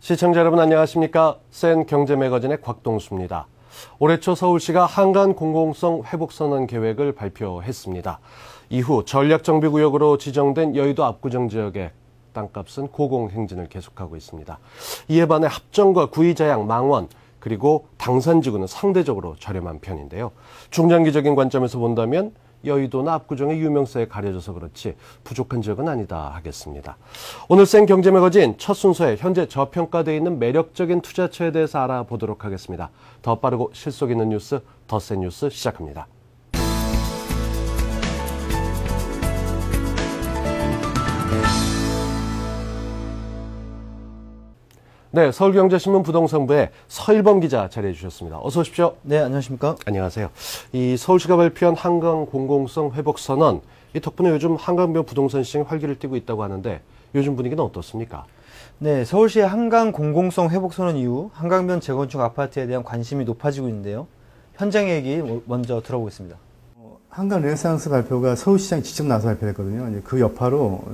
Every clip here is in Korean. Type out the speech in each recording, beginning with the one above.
시청자 여러분 안녕하십니까? 센 경제 매거진의 곽동수입니다. 올해 초 서울시가 한강 공공성 회복선언 계획을 발표했습니다. 이후 전략정비구역으로 지정된 여의도 압구정 지역의 땅값은 고공행진을 계속하고 있습니다. 이에 반해 합정과 구의자양, 망원, 그리고 당산지구는 상대적으로 저렴한 편인데요. 중장기적인 관점에서 본다면 여의도나 압구정의 유명세에 가려져서 그렇지 부족한 지역은 아니다 하겠습니다. 오늘 센 경제 매거진 첫 순서에 현재 저평가되어 있는 매력적인 투자처에 대해서 알아보도록 하겠습니다. 더 빠르고 실속 있는 뉴스, 더 센 뉴스 시작합니다. 네, 서울경제신문 부동산부의 서일범 기자 자리해 주셨습니다. 어서 오십시오. 네, 안녕하십니까? 안녕하세요. 이 서울시가 발표한 한강 공공성 회복 선언, 이 덕분에 요즘 한강변 부동산 시장이 활기를 띠고 있다고 하는데 요즘 분위기는 어떻습니까? 네, 서울시의 한강 공공성 회복 선언 이후 한강변 재건축 아파트에 대한 관심이 높아지고 있는데요. 현장 얘기 먼저 들어보겠습니다. 한강 르네상스 발표가 서울시장이 직접 나서 발표했거든요. 이제 그 여파로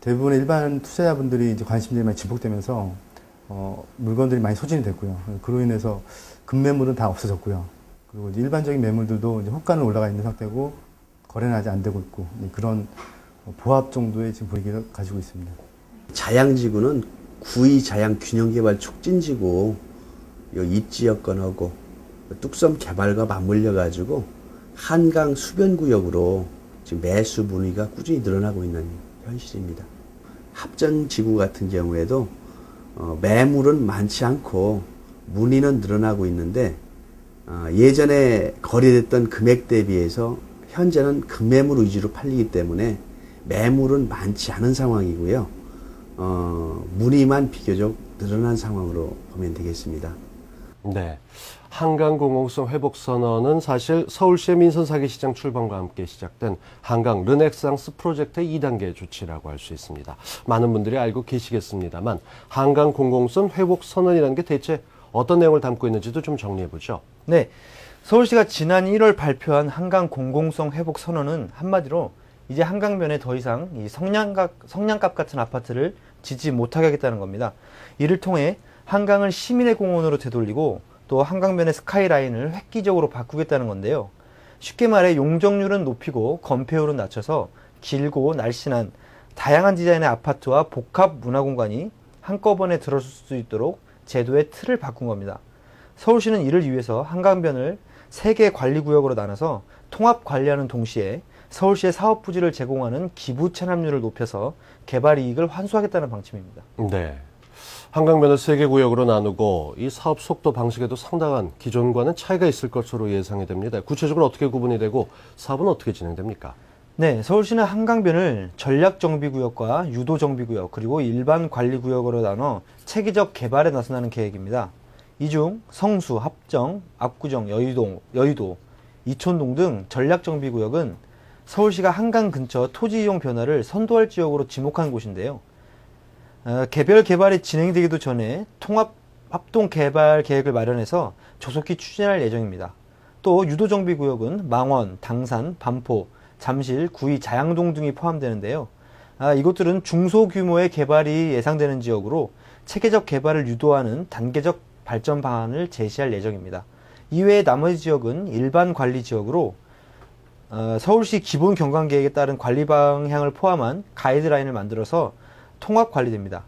대부분의 일반 투자자분들이 이제 관심들이 많이 증폭되면서 물건들이 많이 소진이 됐고요. 그로 인해서 급매물은 다 없어졌고요. 그리고 이제 일반적인 매물들도 이제 호가는 올라가 있는 상태고 거래는 아직 안 되고 있고 그런 보합 정도의 지금 분위기를 가지고 있습니다. 자양지구는 구의 자양 균형개발 촉진지구 입지여건하고 뚝섬 개발과 맞물려 가지고 한강 수변구역으로 지금 매수 문의가 꾸준히 늘어나고 있는 현실입니다. 합정지구 같은 경우에도 매물은 많지 않고 문의는 늘어나고 있는데 예전에 거래됐던 금액 대비해서 현재는 급매물 위주로 팔리기 때문에 매물은 많지 않은 상황이고요. 문의만 비교적 늘어난 상황으로 보면 되겠습니다. 네, 한강 공공성 회복 선언은 사실 서울시의 민선 사기 시장 출범과 함께 시작된 한강 르네상스 프로젝트의 2단계 조치라고 할 수 있습니다. 많은 분들이 알고 계시겠습니다만 한강 공공성 회복 선언이라는 게 대체 어떤 내용을 담고 있는지도 좀 정리해 보죠. 네, 서울시가 지난 1월 발표한 한강 공공성 회복 선언은 한마디로 이제 한강변에 더 이상 이 성냥갑 같은 아파트를 짓지 못하게 하겠다는 겁니다. 이를 통해 한강을 시민의 공원으로 되돌리고 또 한강변의 스카이라인을 획기적으로 바꾸겠다는 건데요. 쉽게 말해 용적률은 높이고 건폐율은 낮춰서 길고 날씬한 다양한 디자인의 아파트와 복합 문화공간이 한꺼번에 들어설 수 있도록 제도의 틀을 바꾼 겁니다. 서울시는 이를 위해서 한강변을 3개 관리구역으로 나눠서 통합 관리하는 동시에 서울시의 사업 부지를 제공하는 기부 체납률을 높여서 개발 이익을 환수하겠다는 방침입니다. 네. 한강변을 3개 구역으로 나누고 이 사업 속도 방식에도 상당한 기존과는 차이가 있을 것으로 예상이 됩니다. 구체적으로 어떻게 구분이 되고 사업은 어떻게 진행됩니까? 네, 서울시는 한강변을 전략정비구역과 유도정비구역 그리고 일반 관리구역으로 나눠 체계적 개발에 나서는 계획입니다. 이 중 성수, 합정, 압구정, 여의도, 이촌동 등 전략정비구역은 서울시가 한강 근처 토지 이용 변화를 선도할 지역으로 지목한 곳인데요. 개별 개발이 진행되기도 전에 통합 합동 개발 계획을 마련해서 조속히 추진할 예정입니다. 또 유도정비구역은 망원, 당산, 반포, 잠실, 구의, 자양동 등이 포함되는데요. 이곳들은 중소규모의 개발이 예상되는 지역으로 체계적 개발을 유도하는 단계적 발전 방안을 제시할 예정입니다. 이외에 나머지 지역은 일반 관리 지역으로 서울시 기본 경관계획에 따른 관리 방향을 포함한 가이드라인을 만들어서 통합 관리됩니다.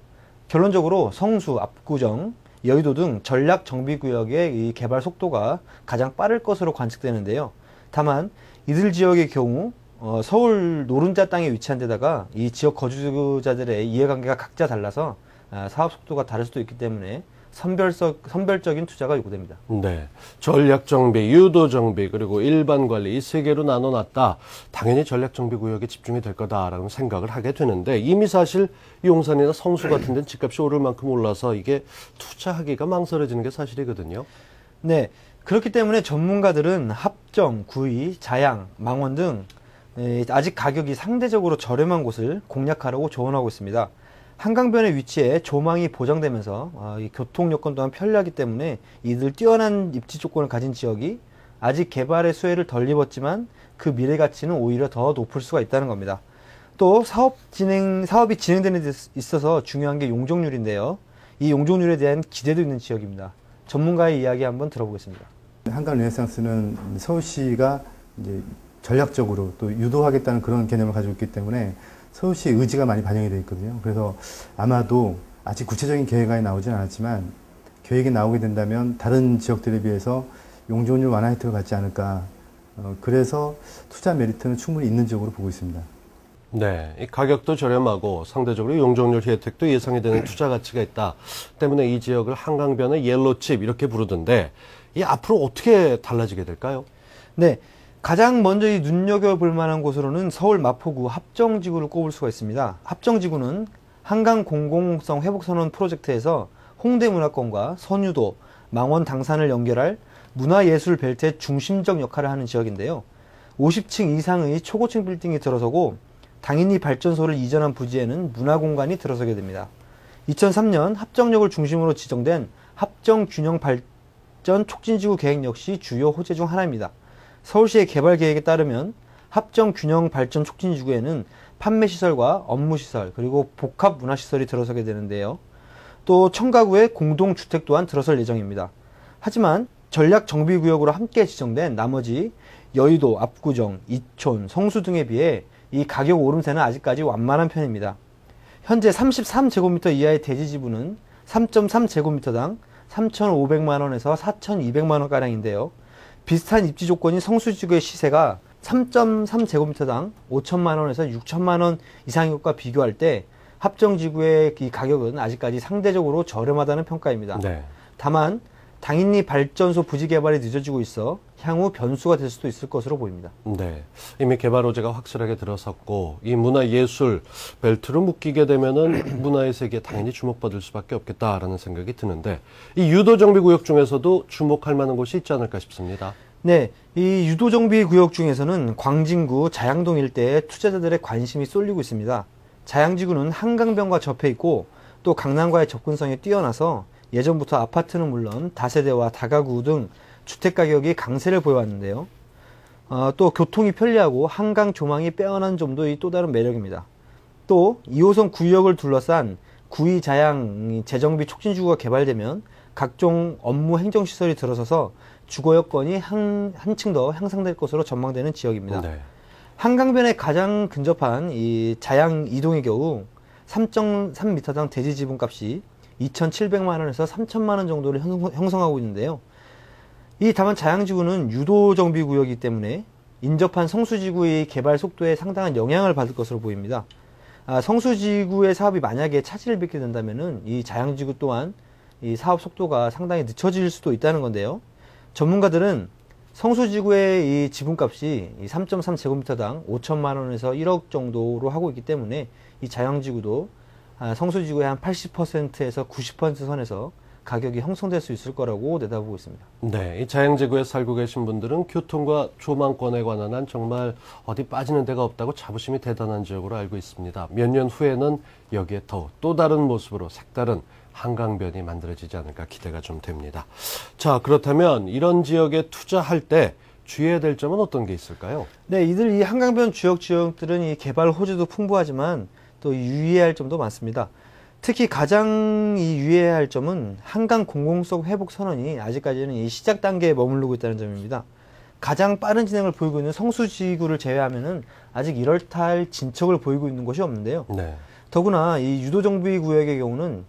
결론적으로 성수, 압구정, 여의도 등 전략 정비구역의 이 개발 속도가 가장 빠를 것으로 관측되는데요. 다만 이들 지역의 경우 서울 노른자 땅에 위치한 데다가 이 지역 거주자들의 이해관계가 각자 달라서 사업 속도가 다를 수도 있기 때문에 선별적인 투자가 요구됩니다. 네, 전략정비, 유도정비, 그리고 일반관리 이 3개로 나눠놨다. 당연히 전략정비구역에 집중이 될 거다라는 생각을 하게 되는데 이미 사실 용산이나 성수 같은 데는 집값이 오를 만큼 올라서 이게 투자하기가 망설여지는 게 사실이거든요. 네, 그렇기 때문에 전문가들은 합정, 구의, 자양, 망원 등 아직 가격이 상대적으로 저렴한 곳을 공략하라고 조언하고 있습니다. 한강변의 위치에 조망이 보장되면서 교통 여건 또한 편리하기 때문에 이들 뛰어난 입지 조건을 가진 지역이 아직 개발의 수혜를 덜 입었지만 그 미래 가치는 오히려 더 높을 수가 있다는 겁니다. 또 사업이 진행되는 데 있어서 중요한 게 용적률인데요. 이 용적률에 대한 기대도 있는 지역입니다. 전문가의 이야기 한번 들어보겠습니다. 한강 르네상스는 서울시가 이제 전략적으로 또 유도하겠다는 그런 개념을 가지고 있기 때문에 서울시의 의지가 많이 반영이 되어 있거든요. 그래서 아마도 아직 구체적인 계획안이 나오진 않았지만 계획이 나오게 된다면 다른 지역들에 비해서 용적률 완화 혜택을 받지 않을까. 그래서 투자 메리트는 충분히 있는 지역으로 보고 있습니다. 네, 이 가격도 저렴하고 상대적으로 용적률 혜택도 예상이 되는 투자 가치가 있다 때문에 이 지역을 한강변의 옐로칩 이렇게 부르던데 이 앞으로 어떻게 달라지게 될까요? 네, 가장 먼저 이 눈여겨볼 만한 곳으로는 서울 마포구 합정지구를 꼽을 수가 있습니다. 합정지구는 한강 공공성 회복선언 프로젝트에서 홍대문화권과 선유도, 망원 당산을 연결할 문화예술 벨트의 중심적 역할을 하는 지역인데요. 50층 이상의 초고층 빌딩이 들어서고 당인리 발전소를 이전한 부지에는 문화공간이 들어서게 됩니다. 2003년 합정역을 중심으로 지정된 합정균형발전 촉진지구 계획 역시 주요 호재 중 하나입니다. 서울시의 개발 계획에 따르면 합정균형발전 촉진지구에는 판매시설과 업무시설 그리고 복합문화시설이 들어서게 되는데요. 또 청가구의 공동주택 또한 들어설 예정입니다. 하지만 전략정비구역으로 함께 지정된 나머지 여의도, 압구정, 이촌, 성수 등에 비해 이 가격 오름세는 아직까지 완만한 편입니다. 현재 33제곱미터 이하의 대지지분은 3.3제곱미터당 3,500만원에서 4,200만원가량인데요. 비슷한 입지 조건인 성수지구의 시세가 3.3제곱미터당 5천만원에서 6천만원 이상인 것과 비교할 때 합정지구의 이 가격은 아직까지 상대적으로 저렴하다는 평가입니다. 네. 다만 당인리 발전소 부지 개발이 늦어지고 있어 향후 변수가 될 수도 있을 것으로 보입니다. 네, 이미 개발 호재가 확실하게 들어섰고 이 문화예술 벨트로 묶이게 되면은 문화의 세계에 당연히 주목받을 수밖에 없겠다라는 생각이 드는데 이 유도정비구역 중에서도 주목할 만한 곳이 있지 않을까 싶습니다. 네, 이 유도정비구역 중에서는 광진구 자양동 일대에 투자자들의 관심이 쏠리고 있습니다. 자양지구는 한강변과 접해 있고 또 강남과의 접근성이 뛰어나서 예전부터 아파트는 물론 다세대와 다가구 등 주택가격이 강세를 보여왔는데요. 또 교통이 편리하고 한강 조망이 빼어난 점도 또 다른 매력입니다. 또 2호선 구역을 둘러싼 구의 자양 재정비 촉진지구가 개발되면 각종 업무 행정시설이 들어서서 주거 여건이 한층 더 향상될 것으로 전망되는 지역입니다. 네. 한강변에 가장 근접한 이 자양 이동의 경우 3.3m당 대지 지분값이 2,700만원에서 3,000만원 정도를 형성하고 있는데요. 다만 자양지구는 유도정비구역이기 때문에 인접한 성수지구의 개발 속도에 상당한 영향을 받을 것으로 보입니다. 성수지구의 사업이 만약에 차질을 빚게 된다면 이 자양지구 또한 이 사업 속도가 상당히 늦춰질 수도 있다는 건데요. 전문가들은 성수지구의 이 지분값이 3.3제곱미터당 5천만원에서 1억 정도로 하고 있기 때문에 이 자양지구도 성수지구의 한 80%에서 90% 선에서 가격이 형성될 수 있을 거라고 내다보고 있습니다. 네, 이 자양지구에 살고 계신 분들은 교통과 조망권에 관한 한 정말 어디 빠지는 데가 없다고 자부심이 대단한 지역으로 알고 있습니다. 몇 년 후에는 여기에 더 또 다른 모습으로 색다른 한강변이 만들어지지 않을까 기대가 좀 됩니다. 자, 그렇다면 이런 지역에 투자할 때 주의해야 될 점은 어떤 게 있을까요? 네, 이 한강변 지역들은 이 개발 호재도 풍부하지만 또 유의해야 할 점도 많습니다. 특히 가장 유의해야 할 점은 한강 공공성 회복 선언이 아직까지는 이 시작 단계에 머무르고 있다는 점입니다. 가장 빠른 진행을 보이고 있는 성수지구를 제외하면은 아직 이럴탈 진척을 보이고 있는 곳이 없는데요. 네. 더구나 이 유도정비구역의 경우는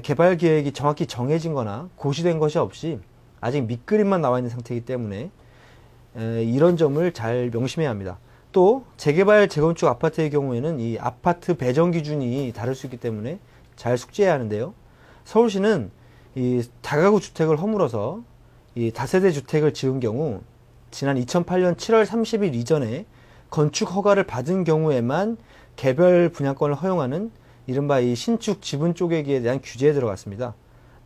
개발 계획이 정확히 정해진 거나 고시된 것이 없이 아직 밑그림만 나와 있는 상태이기 때문에 이런 점을 잘 명심해야 합니다. 또 재개발 재건축 아파트의 경우에는 이 아파트 배정 기준이 다를 수 있기 때문에 잘 숙지해야 하는데요. 서울시는 이 다가구 주택을 허물어서 이 다세대 주택을 지은 경우 지난 2008년 7월 30일 이전에 건축 허가를 받은 경우에만 개별 분양권을 허용하는 이른바 이 신축 지분 쪼개기에 대한 규제에 들어갔습니다.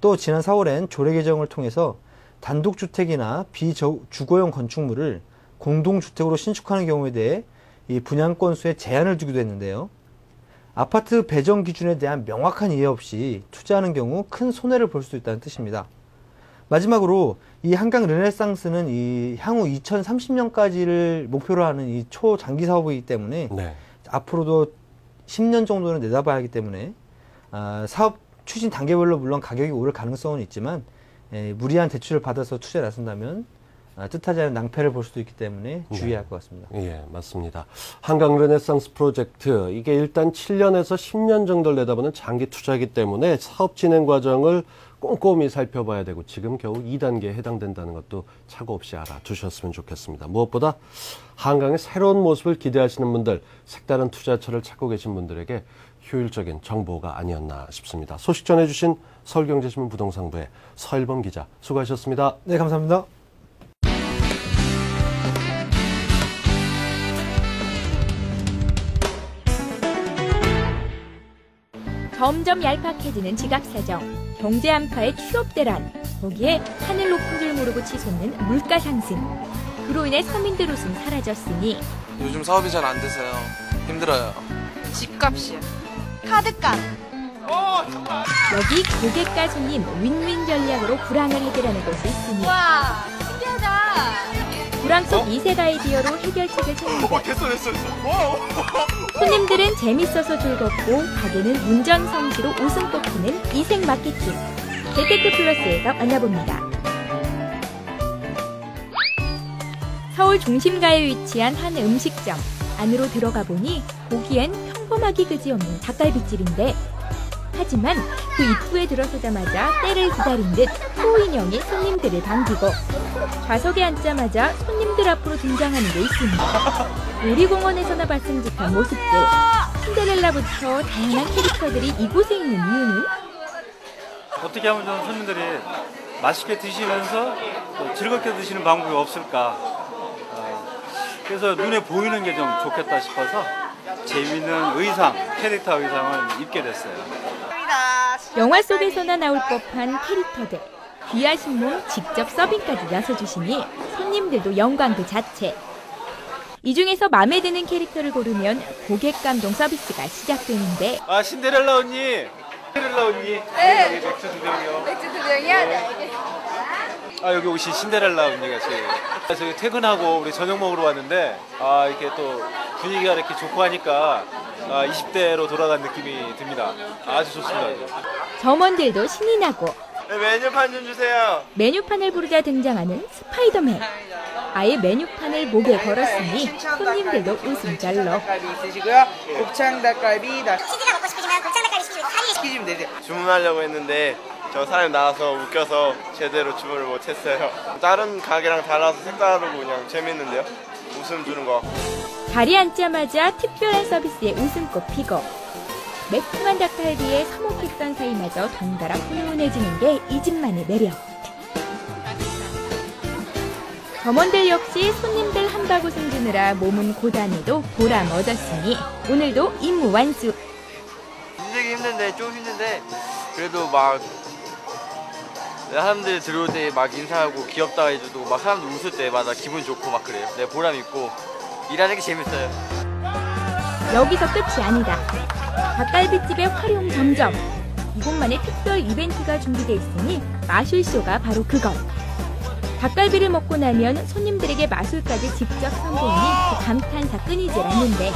또 지난 4월엔 조례 개정을 통해서 단독주택이나 비주거용 건축물을 공동주택으로 신축하는 경우에 대해 이 분양권 수에 제한을 두기도 했는데요. 아파트 배정 기준에 대한 명확한 이해 없이 투자하는 경우 큰 손해를 볼 수 있다는 뜻입니다. 마지막으로 이 한강 르네상스는 이 향후 2030년까지를 목표로 하는 이 초장기 사업이기 때문에 네. 앞으로도 10년 정도는 내다봐야 하기 때문에 사업 추진 단계별로 물론 가격이 오를 가능성은 있지만 무리한 대출을 받아서 투자에 나선다면 뜻하지 않은 낭패를 볼 수도 있기 때문에 주의해야 할 것 같습니다. 예, 맞습니다. 한강 르네상스 프로젝트, 이게 일단 7년에서 10년 정도를 내다보는 장기 투자이기 때문에 사업 진행 과정을 꼼꼼히 살펴봐야 되고 지금 겨우 2단계에 해당된다는 것도 착오 없이 알아두셨으면 좋겠습니다. 무엇보다 한강의 새로운 모습을 기대하시는 분들, 색다른 투자처를 찾고 계신 분들에게 효율적인 정보가 아니었나 싶습니다. 소식 전해주신 서울경제신문 부동산부의 서일범 기자, 수고하셨습니다. 네, 감사합니다. 점점 얄팍해지는 지갑사정, 경제 한파의 취업대란, 거기에 하늘 높은 줄 모르고 치솟는 물가 상승. 그로 인해 서민들 웃음 사라졌으니 요즘 사업이 잘 안 돼서요. 힘들어요. 집값이요. 카드값. 여기 고객과 손님 윈윈 전략으로 불황을 해결하는 곳이 있으니 와, 신기하다. 불황 속 이색 아이디어로 해결책을 찾는다. 됐어. 손님들은 재밌어서 즐겁고 가게는 운전성시로 웃음 뽑히는 이색 마케팅. 재테크 플러스에서 만나봅니다. 서울 중심가에 위치한 한 음식점. 안으로 들어가 보니 보기엔 평범하기 그지없는 닭갈비집인데 하지만 그 입구에 들어서자마자 때를 기다린 듯 호인형이 손님들을 반기고 좌석에 앉자마자 손님들 앞으로 등장하는 게 있습니다. 놀이공원에서나 봤음 듯한 모습들. 신데렐라부터 다양한 캐릭터들이 이곳에 있는 이유는 어떻게 하면 좀 손님들이 맛있게 드시면서 또 즐겁게 드시는 방법이 없을까. 그래서 눈에 보이는 게 좀 좋겠다 싶어서 재미있는 의상, 캐릭터 의상을 입게 됐어요. 영화 속에서나 나올 법한 캐릭터들. 귀하신 몸 직접 서빙까지 나서주시니 손님들도 영광 그 자체. 이 중에서 마음에 드는 캐릭터를 고르면 고객 감동 서비스가 시작되는데 아, 신데렐라 언니! 신데렐라 언니! 네. 여기 맥주 2병이요. 맥주 2병이요? 네, 알겠습니다. 아, 여기 오신 신데렐라 언니가 제일. 저희 퇴근하고 우리 저녁 먹으러 왔는데, 이렇게 또 분위기가 이렇게 좋고 하니까 20대로 돌아간 느낌이 듭니다. 아주 좋습니다. 점원들도 신이 나고 네, 메뉴판 좀 주세요. 메뉴판을 부르자 등장하는 스파이더맨. 아예 메뉴판을 목에 걸었으니 손님들도 웃음잘러. 닭갈비 있으시고요. 곱창 닭갈비. 치즈가 먹고 싶으시면 곱창 닭갈비 시키시면 되세요. 주문하려고 했는데 저 사람이 나와서 웃겨서 제대로 주문을 못했어요. 다른 가게랑 달라서 색다르고 그냥 재밌는데요. 웃음 주는 거. 자리에 앉자마자 특별한 서비스에 웃음꽃 피고 매콤한 닭갈비에 서먹했던 사이마저 덩달아 훈훈해지는 게 이 집만의 매력. 점원들 역시 손님들 한바구 승주느라 몸은 고단해도 보람 얻었으니 오늘도 임무 완수. 힘들긴 힘든데 좀 힘든데 그래도 막 사람들 들어올 때 막 인사하고 귀엽다 해줘도 막 사람들 웃을 때마다 기분 좋고 막 그래요. 네, 보람 있고 일하는 게 재밌어요. 여기서 끝이 아니다. 닭갈비집의 활용 점점. 이곳만의 특별 이벤트가 준비되어 있으니 마술쇼가 바로 그것. 닭갈비를 먹고 나면 손님들에게 마술까지 직접 선보이니 그 감탄사 끊이질 않는데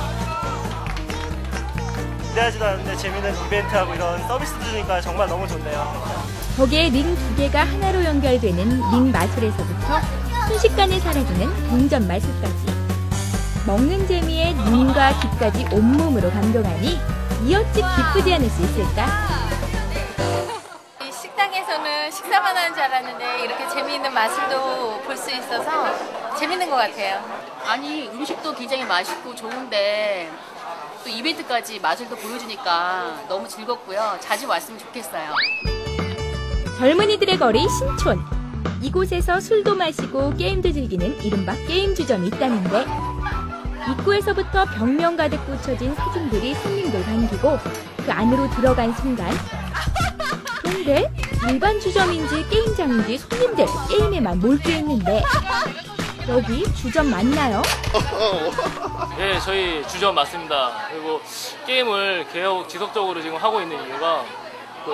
기대하지도 않는데 재밌는 이벤트하고 이런 서비스도 주니까 정말 너무 좋네요. 거기에 링 2개가 하나로 연결되는 링 마술에서부터 순식간에 사라지는 동전 마술까지 먹는 재미에 눈과 귀까지 온몸으로 감동하니 이어찍 기쁘지 않을 수 있을까? 식당에서는 식사만 하는 줄 알았는데 이렇게 재미있는 마술도 볼 수 있어서 재밌는 것 같아요. 아니, 음식도 굉장히 맛있고 좋은데 또 이벤트까지 마술도 보여주니까 너무 즐겁고요. 자주 왔으면 좋겠어요. 젊은이들의 거리 신촌. 이곳에서 술도 마시고 게임도 즐기는 이른바 게임 주점이 있다는데 입구에서부터 벽면 가득 붙여진 사진들이 손님들 반기고 그 안으로 들어간 순간 그런데 일반 주점인지 게임장인지 손님들 게임에만 몰두했는데 여기 주점 맞나요? 네, 저희 주점 맞습니다. 그리고 게임을 계속 지속적으로 지금 하고 있는 이유가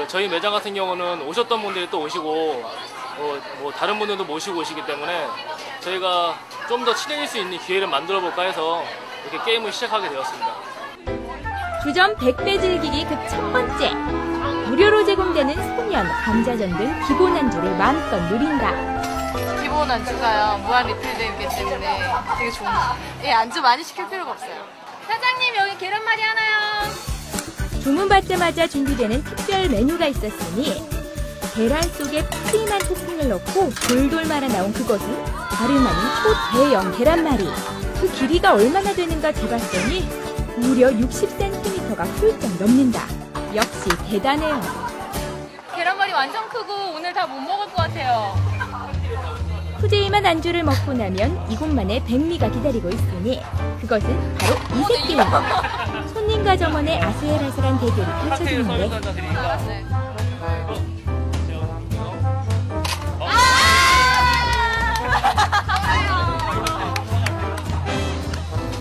저희 매장 같은 경우는 오셨던 분들이 또 오시고 뭐 다른 분들도 모시고 오시기 때문에 저희가 좀 더 친해질 수 있는 기회를 만들어 볼까 해서 이렇게 게임을 시작하게 되었습니다. 주점 100배 즐기기 그 첫 번째. 무료로 제공되는 소면, 감자전 등 기본 안주를 마음껏 누린다. 기본 안주가요, 무한 리필되기 때문에 되게 좋은 것 같아요. 예, 안주 많이 시킬 필요가 없어요. 사장님, 여기 계란말이 하나요. 주문받자마자 준비되는 특별 메뉴가 있었으니 계란 속에 푸짐한 토핑을 넣고 돌돌 말아 나온 그것은 다름 아닌 초대형 계란말이. 그 길이가 얼마나 되는가 재봤더니 무려 60cm가 훌쩍 넘는다. 역시 대단해요. 계란말이 완전 크고 오늘 다 못 먹을 것 같아요. 푸짐한 안주를 먹고 나면 이곳만의 백미가 기다리고 있으니 그것은 바로 이색게임. 손님과 점원의 아슬아슬한 대결이 펼쳐지는데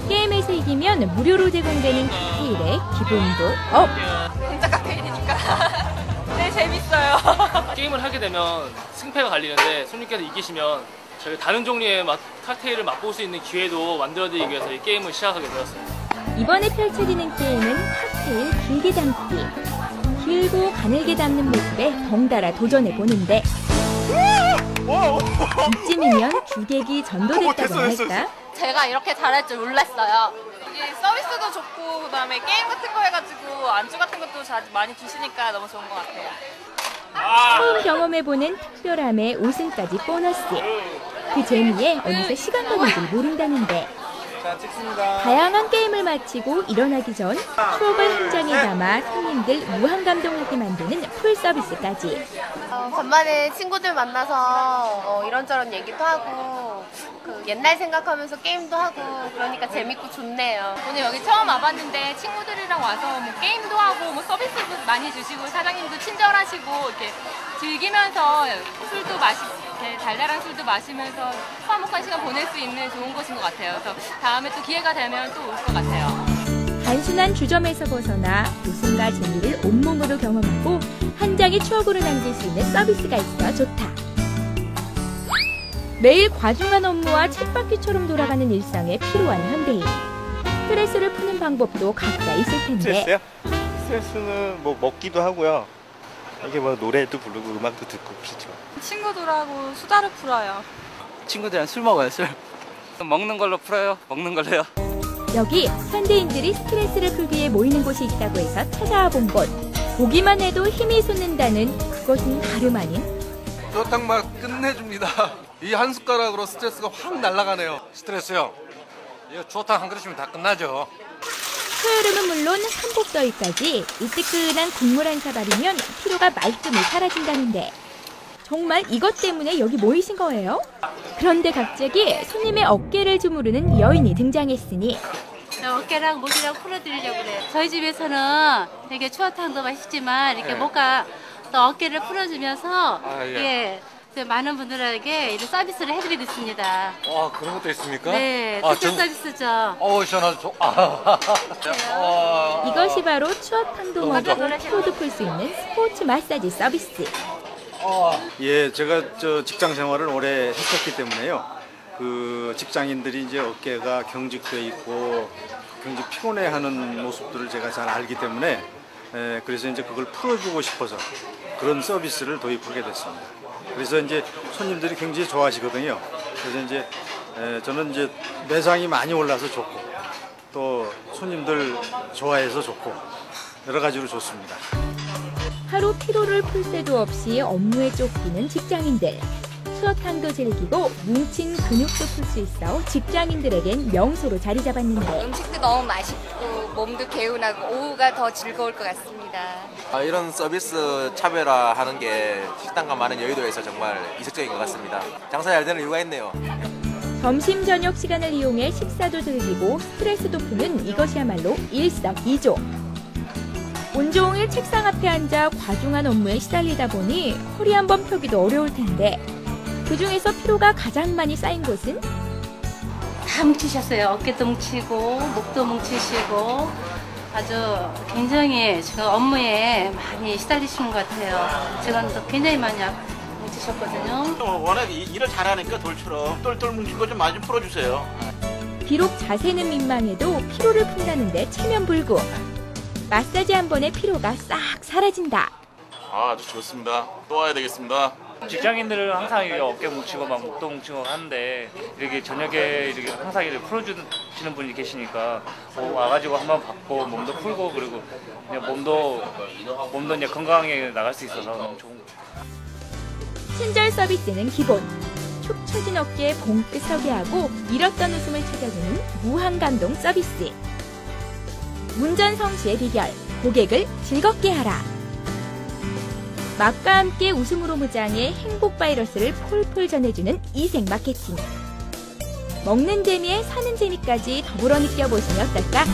게임에서 이기면 무료로 제공되는 칵테일에 기본도 업! 진짜 칵테일이니까. 네, 재밌어요. 게임을 하게 되면 승패가 갈리는데 손님께서 이기시면 저희 다른 종류의 칵테일을 맛볼 수 있는 기회도 만들어드리기 위해서 이 게임을 시작하게 되었습니다. 이번에 펼쳐지는 게임은 칵테일 길게 담기. 길고 가늘게 담는 모습에 덩달아 도전해보는데 이쯤이면 주객이 전도됐다고 할까? 제가 이렇게 잘할 줄 몰랐어요. 이게 서비스도 좋고 그다음에 게임 같은 거 해가지고 안주 같은 것도 많이 주시니까 너무 좋은 것 같아요. 처음 경험해보는 특별함에 웃음까지 보너스. 그 재미에 어느새 시간 가는 줄 모른다는데 자, 찍습니다. 다양한 게임을 마치고 일어나기 전 추억을 한 장에 담아 손님들 무한 감동하게 만드는 풀 서비스까지. 간만에 친구들 만나서 이런저런 얘기도 하고 옛날 생각하면서 게임도 하고 그러니까 재밌고 좋네요. 오늘 여기 처음 와봤는데 친구들이랑 와서 뭐 게임도 하고 뭐 서비스도 많이 주시고 사장님도 친절하시고 이렇게 즐기면서 술도 이렇게 달달한 술도 마시면서 화목한 시간 보낼 수 있는 좋은 곳인 것 같아요. 그래서 다음에 또 기회가 되면 또 올 것 같아요. 단순한 주점에서 벗어나 웃음과 재미를 온몸으로 경험하고 한 장의 추억으로 남길 수 있는 서비스가 있어 좋다. 매일 과중한 업무와 쳇바퀴처럼 돌아가는 일상에 피로한 현대인. 스트레스를 푸는 방법도 각자 있을 텐데. 스트레스요? 스트레스는 뭐 먹기도 하고요. 이게 뭐 노래도 부르고 음악도 듣고 그렇죠. 친구들하고 수다를 풀어요. 친구들이랑 술 먹어요, 술. 먹는 걸로 풀어요. 먹는 걸로 해요. 여기 현대인들이 스트레스를 풀기 위해 모이는 곳이 있다고 해서 찾아와 본 곳. 보기만 해도 힘이 솟는다는 그것은 다름 아닌 추어탕 맛 끝내줍니다. 이 한 숟가락으로 스트레스가 확 날아가네요. 스트레스요? 이거 추어탕 한 그릇이면 다 끝나죠. 초여름은 물론 한복더위까지 이 뜨끈한 국물 한 사발이면 피로가 말끔히 사라진다는데 정말 이것 때문에 여기 모이신 거예요? 그런데 갑자기 손님의 어깨를 주무르는 여인이 등장했으니 어깨랑 목이랑 풀어드리려고 그래요. 저희 집에서는 되게 추어탕도 맛있지만 이렇게 목과 또 어깨를 풀어주면서 많은 분들에게 이런 서비스를 해드리고 있습니다. 그런 것도 있습니까? 네, 특별 서비스죠. 시원하죠. 이것이 바로 추어탕도 먹고 피로도 풀 수 있는 스포츠 마사지 서비스. 예, 제가 직장 생활을 오래 했었기 때문에요. 그 직장인들이 이제 어깨가 경직돼 있고 굉장히 피곤해하는 모습들을 제가 잘 알기 때문에 그래서 이제 그걸 풀어주고 싶어서 그런 서비스를 도입하게 됐습니다. 그래서 이제 손님들이 굉장히 좋아하시거든요. 그래서 이제 저는 이제 매상이 많이 올라서 좋고 또 손님들 좋아해서 좋고 여러 가지로 좋습니다. 하루 피로를 풀 새도 없이 업무에 쫓기는 직장인들. 추어탕도 즐기고 뭉친 근육도 풀 수 있어 직장인들에겐 명소로 자리 잡았는데 음식도 너무 맛있고 몸도 개운하고 오후가 더 즐거울 것 같습니다. 이런 서비스 차별화하는 게 식당과 많은 여의도에서 정말 이색적인 것 같습니다. 장사 잘 되는 이유가 있네요. 점심 저녁 시간을 이용해 식사도 즐기고 스트레스도 푸는 이것이야말로 일석이조. 온종일 책상 앞에 앉아 과중한 업무에 시달리다 보니 허리 한번 펴기도 어려울 텐데 그중에서 피로가 가장 많이 쌓인 곳은? 다 뭉치셨어요. 어깨도 뭉치고 목도 뭉치시고 아주 굉장히 지금 업무에 많이 시달리시는 것 같아요. 지금도 굉장히 많이 뭉치셨거든요. 워낙 일을 잘하니까 돌처럼 똘똘 뭉친 거 좀 많이 좀 풀어주세요. 비록 자세는 민망해도 피로를 푼다는데 체면불구. 마사지 한 번에 피로가 싹 사라진다. 아주 좋습니다. 또 와야 되겠습니다. 직장인들은 항상 이렇게 어깨 뭉치고 막 목도 뭉치고 하는데 이렇게 저녁에 이렇게 항상 이렇게 풀어주시는 분이 계시니까 와가지고 한번 받고 몸도 풀고 그리고 그냥 몸도 이제 건강하게 나갈 수 있어서 너무 좋은 것 같아요. 친절 서비스는 기본. 축 처진 어깨에 봉긋 서게 하고 잃었던 웃음을 찾아주는 무한감동 서비스. 문전 성시의 비결, 고객을 즐겁게 하라. 맛과 함께 웃음으로 무장해 행복 바이러스를 폴폴 전해주는 이색 마케팅. 먹는 재미에 사는 재미까지 더불어 느껴보시면 어떨까?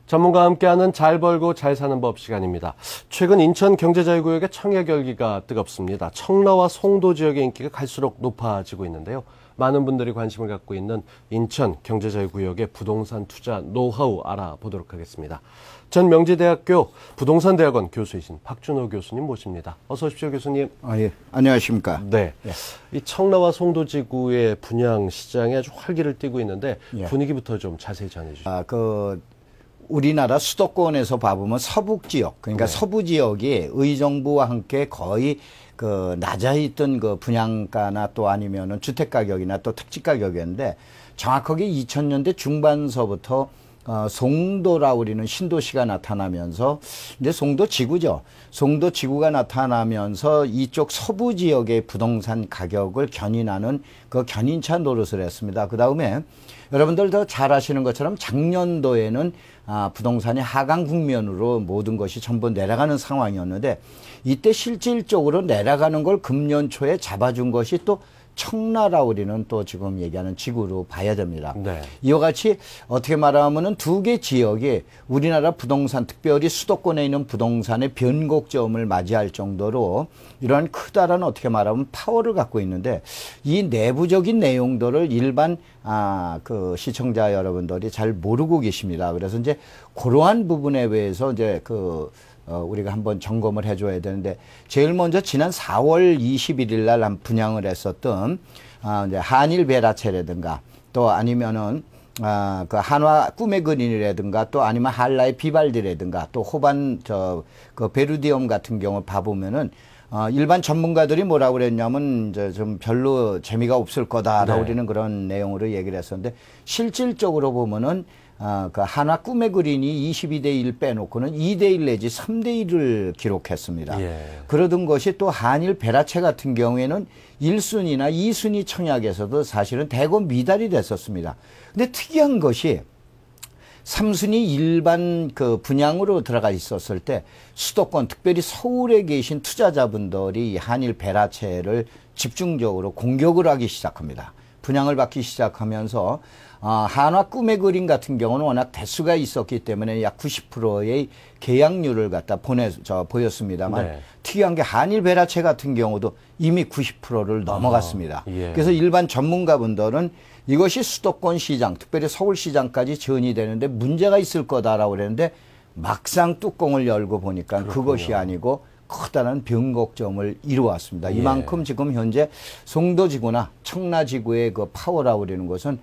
전문가와 함께하는 잘 벌고 잘 사는 법 시간입니다. 최근 인천 경제자유구역의 청약 열기가 뜨겁습니다. 청라와 송도 지역의 인기가 갈수록 높아지고 있는데요. 많은 분들이 관심을 갖고 있는 인천 경제자유구역의 부동산 투자 노하우 알아보도록 하겠습니다. 전 명지대학교 부동산대학원 교수이신 박준호 교수님 모십니다. 어서 오십시오, 교수님. 예. 안녕하십니까. 네. 예. 이 청라와 송도 지구의 분양 시장에 아주 활기를 띠고 있는데 분위기부터 좀 자세히 전해주시죠. 우리나라 수도권에서 봐보면 서북 지역, 그러니까 서부 지역이 의정부와 함께 거의 낮아 있던 분양가나 또 아니면은 주택 가격이나 또 택지 가격이었는데 정확하게 2000년대 중반서부터 송도라 우리는 신도시가 나타나면서 이제 송도 지구죠. 송도 지구가 나타나면서 이쪽 서부 지역의 부동산 가격을 견인하는 견인차 노릇을 했습니다. 그 다음에 여러분들 더 잘 아시는 것처럼 작년도에는 부동산이 하강 국면으로 모든 것이 전부 내려가는 상황이었는데 이때 실질적으로 내려가는 걸 금년 초에 잡아준 것이 또 청라라 우리는 또 지금 얘기하는 지구로 봐야 됩니다. 네. 이와 같이 어떻게 말하면은 두 개 지역이 우리나라 부동산, 특별히 수도권에 있는 부동산의 변곡점을 맞이할 정도로 이러한 크다란 어떻게 말하면 파워를 갖고 있는데 이 내부적인 내용들을 일반 시청자 여러분들이 잘 모르고 계십니다. 그래서 이제 그러한 부분에 대해서 이제 우리가 한번 점검을 해줘야 되는데 제일 먼저 지난 4월 21일 날 분양을 했었던 이제 한일 베라체라든가 또 아니면은 한화 꿈의 그린이라든가 또 아니면 한라의 비발디라든가 또 호반 베르디엄 같은 경우 봐보면은 일반 전문가들이 뭐라고 그랬냐면 이제 좀 별로 재미가 없을 거다라고 우리는 그런 내용으로 얘기를 했었는데 실질적으로 보면은 한화 꿈의 그린이 22대 1 빼놓고는 2대 1 내지 3대 1을 기록했습니다. 그러던 것이 또 한일 베라체 같은 경우에는 1순위나 2순위 청약에서도 사실은 대거 미달이 됐었습니다. 근데 특이한 것이 3순위 일반 분양으로 들어가 있었을 때 수도권, 특별히 서울에 계신 투자자분들이 한일 베라체를 집중적으로 공격을 하기 시작합니다. 분양을 받기 시작하면서 한화 꿈의 그림 같은 경우는 워낙 대수가 있었기 때문에 약 90%의 계약률을 갖다 보였습니다만 특이한 게 한일 베라체 같은 경우도 이미 90%를 넘어갔습니다. 그래서 일반 전문가분들은 이것이 수도권 시장, 특별히 서울 시장까지 지원이 되는데 문제가 있을 거다라고 그랬는데 막상 뚜껑을 열고 보니까 그것이 아니고 커다란 변곡점을 이루었습니다. 이만큼 지금 현재 송도지구나 청라지구의 파워라고 그러는 것은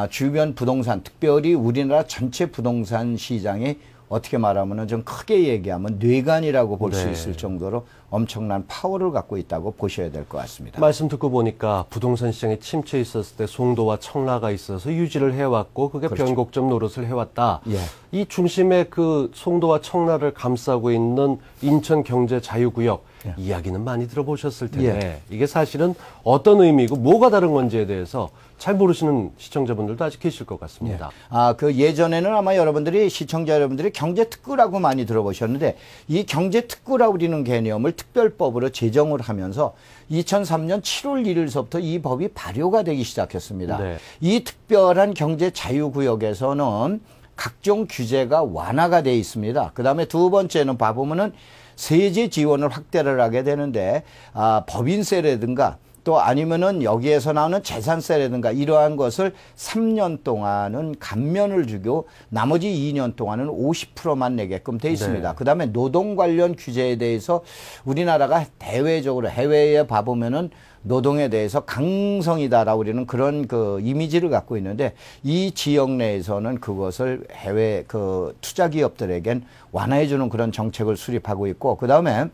주변 부동산, 특별히 우리나라 전체 부동산 시장에 어떻게 말하면 좀 크게 얘기하면 뇌관이라고 볼 수 있을 정도로 엄청난 파워를 갖고 있다고 보셔야 될 것 같습니다. 말씀 듣고 보니까 부동산 시장에 침체 있었을 때 송도와 청라가 있어서 유지를 해왔고 그게 변곡점 노릇을 해왔다. 이 중심에 송도와 청라를 감싸고 있는 인천 경제자유구역 이야기는 많이 들어보셨을 텐데 이게 사실은 어떤 의미고 뭐가 다른 건지에 대해서 잘 모르시는 시청자분들도 아직 계실 것 같습니다. 예전에는 아마 여러분들이 시청자 여러분들이 경제특구라고 많이 들어보셨는데 이 경제특구라고 우리는 개념을 특별법으로 제정을 하면서 2003년 7월 1일서부터 이 법이 발효가 되기 시작했습니다. 이 특별한 경제자유구역에서는 각종 규제가 완화가 되어 있습니다. 그 다음에 두 번째는 봐보면은 세제 지원을 확대를 하게 되는데 법인세라든가 또 아니면은 여기에서 나오는 재산세라든가 이러한 것을 3년 동안은 감면을 주고 나머지 2년 동안은 50%만 내게끔 돼 있습니다. 그 다음에 노동 관련 규제에 대해서 우리나라가 대외적으로 해외에 봐보면은 노동에 대해서 강성이다라고 우리는 그런 그 이미지를 갖고 있는데 이 지역 내에서는 그것을 해외 그 투자 기업들에겐 완화해주는 그런 정책을 수립하고 있고 그다음에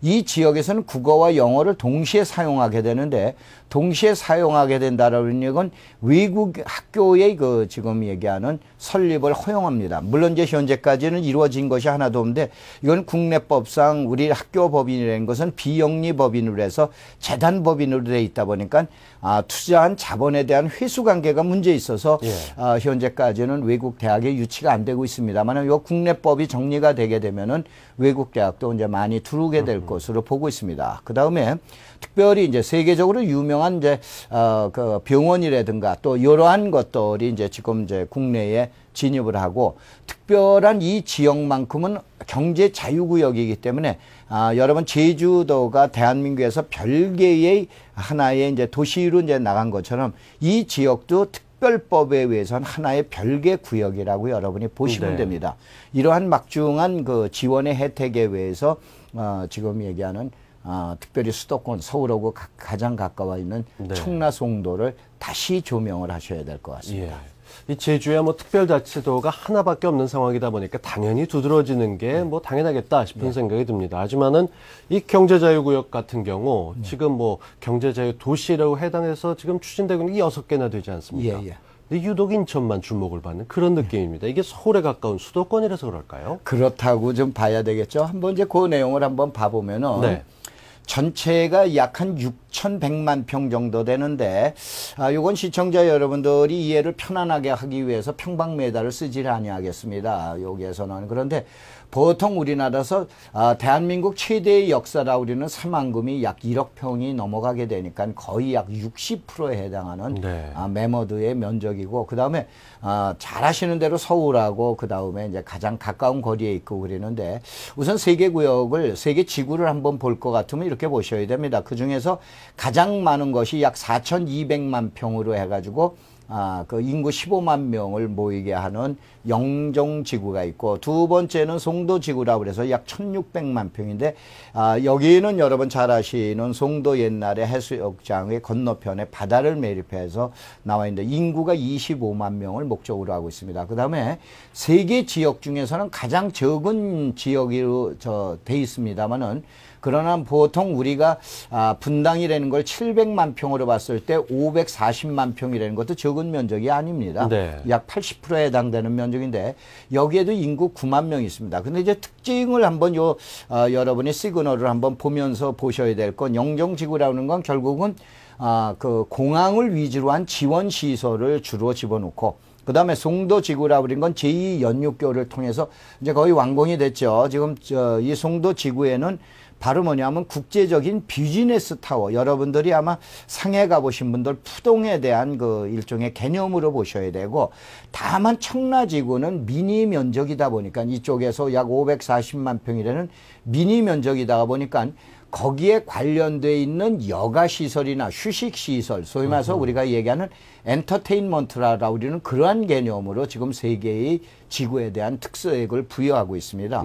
이 지역에서는 국어와 영어를 동시에 사용하게 되는데 동시에 사용하게 된다라는 얘기는 외국 학교의 그 지금 얘기하는 설립을 허용합니다. 물론 이제 현재까지는 이루어진 것이 하나도 없는데 이건 국내법상 우리 학교 법인이라는 것은 비영리 법인으로 해서 재단 법인으로 돼 있다 보니까 투자한 자본에 대한 회수 관계가 문제 있어서 현재까지는 외국 대학에 유치가 안 되고 있습니다만 이 국내법이 정리가 되게 되면은 외국 대학도 이제 많이 들어오게 될 것으로 보고 있습니다. 그 다음에 특별히 이제 세계적으로 유명한 이제 그 병원이라든가 또 이러한 것들이 이제 지금 이제 국내에 진입을 하고 특별한 이 지역만큼은 경제 자유구역이기 때문에 여러분 제주도가 대한민국에서 별개의 하나의 이제 도시로 이제 나간 것처럼 이 지역도 특별법에 의해서는 하나의 별개 구역이라고 여러분이 보시면 됩니다. 이러한 막중한 그 지원의 혜택에 의해서 지금 얘기하는 특별히 수도권 서울하고 가장 가까워 있는 청라송도를 다시 조명을 하셔야 될 것 같습니다. 이 제주에 뭐 특별자치도가 하나밖에 없는 상황이다 보니까 당연히 두드러지는 게 뭐 당연하겠다 싶은 생각이 듭니다. 하지만은 이 경제자유구역 같은 경우 지금 뭐 경제자유 도시라고 해당해서 지금 추진되고 있는 게 6개나 되지 않습니까? 근데 유독 인천만 주목을 받는 그런 느낌입니다. 이게 서울에 가까운 수도권이라서 그럴까요? 그렇다고 좀 봐야 되겠죠. 한번 이제 그 내용을 한번 봐보면은 전체가 약 한 6,100만 평 정도 되는데 이건 시청자 여러분들이 이해를 편안하게 하기 위해서 평방미터를 쓰지 아니하겠습니다. 여기에서는. 그런데 보통 우리나라에서 대한민국 최대의 역사라 우리는 사망금이 약 1억 평이 넘어가게 되니까 거의 약 60%에 해당하는 매머드의 면적이고 그다음에 잘 아시는 대로 서울하고 그다음에 이제 가장 가까운 거리에 있고 그러는데 우선 세계구역을 세계 지구를 한번 볼 것 같으면 이렇게 보셔야 됩니다. 그중에서 가장 많은 것이 약 4,200만 평으로 해가지고 그 인구 15만 명을 모이게 하는 영종지구가 있고 두 번째는 송도지구라고 해서 약 1,600만 평인데 여기는 여러분 잘 아시는 송도 옛날에 해수욕장의 건너편에 바다를 매립해서 나와 있는데 인구가 25만 명을 목적으로 하고 있습니다. 그 다음에 세계 지역 중에서는 가장 적은 지역으로 돼 있습니다만은 그러나 보통 우리가 분당이라는 걸 700만 평으로 봤을 때 540만 평이라는 것도 적은 면적이 아닙니다. 약 80%에 해당되는 면적인데 여기에도 인구 9만 명이 있습니다. 근데 이제 특징을 한번 여러분이 시그널을 한번 보면서 보셔야 될 건 영종지구라는 건 결국은 그 공항을 위주로 한 지원 시설을 주로 집어넣고 그 다음에 송도지구라고 그런 건 제2연육교를 통해서 이제 거의 완공이 됐죠. 지금 이 송도지구에는 바로 뭐냐면 국제적인 비즈니스 타워. 여러분들이 아마 상해 가보신 분들 푸동에 대한 그 일종의 개념으로 보셔야 되고 다만 청라지구는 미니 면적이다 보니까 이쪽에서 약 540만 평이라는 미니 면적이다 보니까 거기에 관련돼 있는 여가시설이나 휴식시설, 소위 말해서 우리가 얘기하는 엔터테인먼트라고 우리는 그러한 개념으로 지금 세계의 지구에 대한 특수액을 부여하고 있습니다.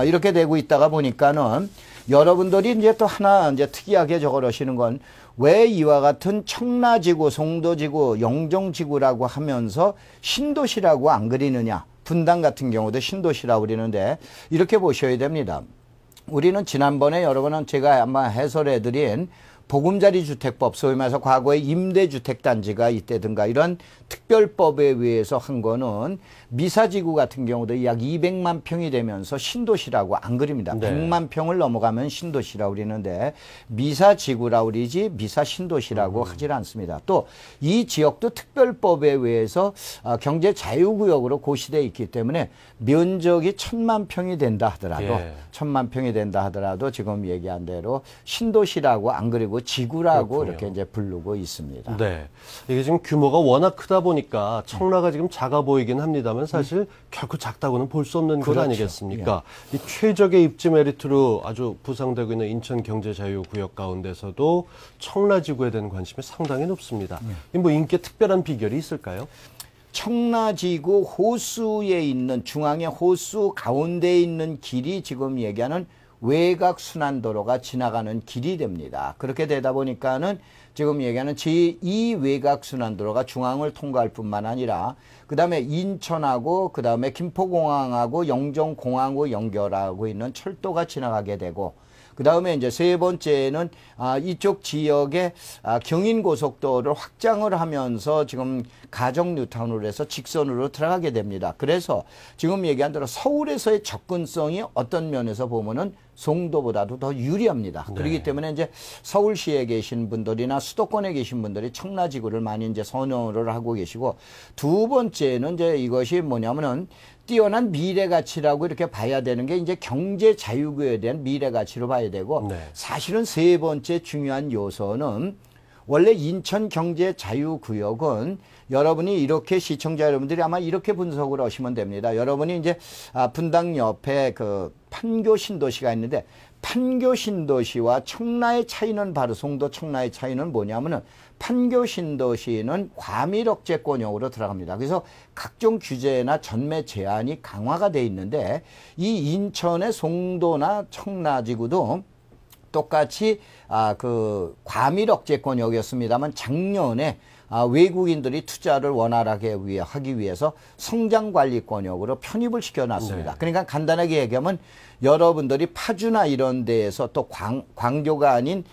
이렇게 되고 있다가 보니까는 여러분들이 이제 또 하나 이제 특이하게 적어놓으시는 건 왜 이와 같은 청라지구, 송도지구, 영종지구라고 하면서 신도시라고 안 그리느냐. 분당 같은 경우도 신도시라고 그리는데 이렇게 보셔야 됩니다. 우리는 지난번에 여러분은 제가 아마 해설해드린 보금자리 주택법, 소위 말해서 과거에 임대주택단지가 있다든가 이런 특별법에 의해서 한 거는 미사지구 같은 경우도 약 200만 평이 되면서 신도시라고 안 그립니다. 100만 평을 넘어가면 신도시라고 그러는데 미사지구라고 그러지 미사신도시라고 하질 않습니다. 또 이 지역도 특별법에 의해서 경제 자유구역으로 고시되어 있기 때문에 면적이 1,000만 평이 된다 하더라도 1,000만 평이 된다 하더라도 지금 얘기한 대로 신도시라고 안 그리고 지구라고 그렇군요. 이렇게 이제 부르고 있습니다. 네. 이게 지금 규모가 워낙 크다 보니까 청라가 지금 작아 보이긴 합니다만 사실 결코 작다고는 볼 수 없는 것 아니겠습니까? 이 최적의 입지 메리트로 아주 부상되고 있는 인천경제자유구역 가운데서도 청라지구에 대한 관심이 상당히 높습니다. 뭐 인기에 특별한 비결이 있을까요? 청라지구 호수에 있는 중앙의 호수 가운데에 있는 길이 지금 얘기하는 외곽순환도로가 지나가는 길이 됩니다. 그렇게 되다 보니까는 지금 얘기하는 제2 외곽순환도로가 중앙을 통과할 뿐만 아니라 그 다음에 인천하고 그 다음에 김포공항하고 영종공항하고 연결하고 있는 철도가 지나가게 되고 그 다음에 이제 세 번째는 이쪽 지역에 경인고속도로를 확장을 하면서 지금 가정 뉴타운으로 해서 직선으로 들어가게 됩니다. 그래서 지금 얘기한 대로 서울에서의 접근성이 어떤 면에서 보면은 송도보다도 더 유리합니다. 네. 그렇기 때문에 이제 서울시에 계신 분들이나 수도권에 계신 분들이 청라지구를 많이 이제 선호를 하고 계시고 두 번째는 이제 이것이 뭐냐면은 뛰어난 미래 가치라고 이렇게 봐야 되는 게 이제 경제 자유구에 대한 미래 가치로 봐야 되고 네. 사실은 세 번째 중요한 요소는 원래 인천 경제 자유구역은 여러분이 이렇게 시청자 여러분들이 아마 이렇게 분석을 하시면 됩니다. 여러분이 이제 분당 옆에 그 판교 신도시가 있는데 판교 신도시와 청라의 차이는 바로 송도 청라의 차이는 뭐냐면은 판교 신도시는 과밀 억제권역으로 들어갑니다. 그래서 각종 규제나 전매 제한이 강화가 돼 있는데 이 인천의 송도나 청라지구도 똑같이 그 과밀 억제권역이었습니다만 작년에 외국인들이 투자를 원활하게 하기 위해서 성장관리권역으로 편입을 시켜놨습니다. 네. 그러니까 간단하게 얘기하면 여러분들이 파주나 이런 데에서 또 광교가 아닌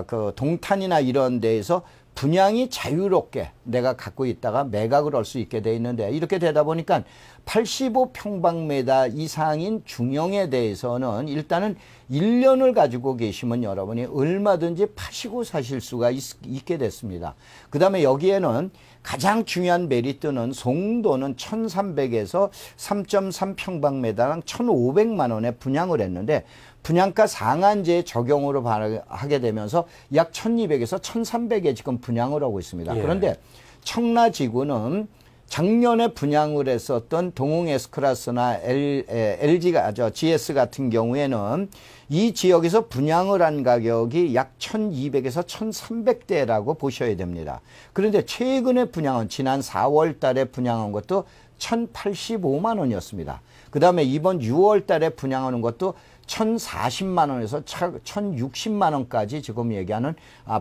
그 동탄이나 이런 데에서 분양이 자유롭게 내가 갖고 있다가 매각을 할 수 있게 돼 있는데 이렇게 되다 보니까 85평방미터 이상인 중형에 대해서는 일단은 1년을 가지고 계시면 여러분이 얼마든지 파시고 사실 수가 있게 됐습니다. 그 다음에 여기에는 가장 중요한 메리트는 송도는 1300에서 3.3평방미터당 1500만 원에 분양을 했는데 분양가 상한제 적용으로 하게 되면서 약 1200에서 1300에 지금 분양을 하고 있습니다. 예. 그런데 청라지구는 작년에 분양을 했었던 동흥 S클래스나 GS 같은 경우에는 이 지역에서 분양을 한 가격이 약 1200에서 1300대라고 보셔야 됩니다. 그런데 최근에 분양은 지난 4월 달에 분양한 것도 1085만 원이었습니다. 그 다음에 이번 6월 달에 분양하는 것도 1040만 원에서 1060만 원까지 지금 얘기하는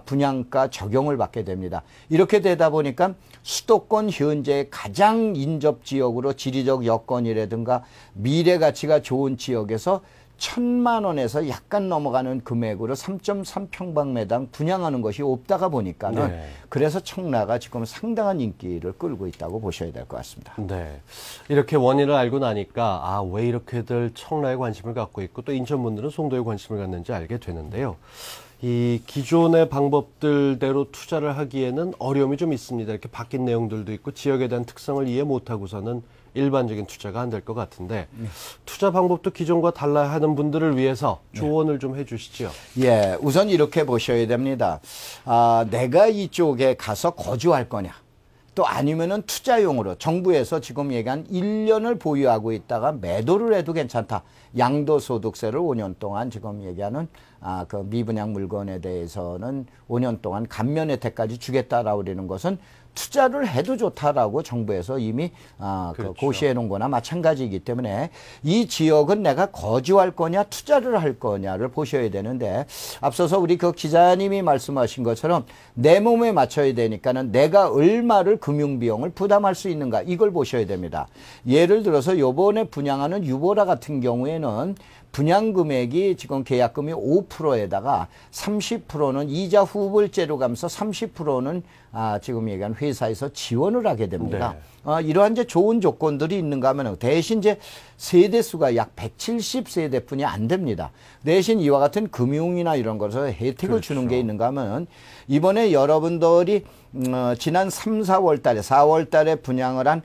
분양가 적용을 받게 됩니다. 이렇게 되다 보니까 수도권 현재 가장 인접 지역으로 지리적 여건이라든가 미래 가치가 좋은 지역에서 1000만 원에서 약간 넘어가는 금액으로 3.3평방미터당 분양하는 것이 없다가 보니까는 네. 그래서 청라가 지금 상당한 인기를 끌고 있다고 보셔야 될 것 같습니다. 네. 이렇게 원인을 알고 나니까 왜 이렇게들 청라에 관심을 갖고 있고 또 인천 분들은 송도에 관심을 갖는지 알게 되는데요. 이 기존의 방법들대로 투자를 하기에는 어려움이 좀 있습니다. 이렇게 바뀐 내용들도 있고 지역에 대한 특성을 이해 못하고서는 일반적인 투자가 안 될 것 같은데 투자 방법도 기존과 달라야 하는 분들을 위해서 조언을 좀 해주시죠. 예, 우선 이렇게 보셔야 됩니다. 내가 이쪽에 가서 거주할 거냐 또 아니면은 투자용으로 정부에서 지금 얘기한 1년을 보유하고 있다가 매도를 해도 괜찮다. 양도소득세를 5년 동안 지금 얘기하는 그 미분양 물건에 대해서는 5년 동안 감면 혜택까지 주겠다라고 그러는 것은 투자를 해도 좋다라고 정부에서 이미 그렇죠. 고시해 놓은 거나 마찬가지이기 때문에 이 지역은 내가 거주할 거냐 투자를 할 거냐를 보셔야 되는데 앞서서 우리 그 기자님이 말씀하신 것처럼 내 몸에 맞춰야 되니까는 내가 얼마를 금융비용을 부담할 수 있는가 이걸 보셔야 됩니다. 예를 들어서 요번에 분양하는 유보라 같은 경우에는 분양 금액이 지금 계약금이 5%에다가 30%는 이자 후불제로 가면서 30%는 지금 얘기한 회사에서 지원을 하게 됩니다. 네. 이러한 이제 좋은 조건들이 있는가 하면 대신 이제 세대수가 약 170세대뿐이 안 됩니다. 대신 이와 같은 금융이나 이런 것을 혜택을 그렇죠. 주는 게 있는가 하면 이번에 여러분들이 지난 3, 4월 달에 4월 달에 분양을 한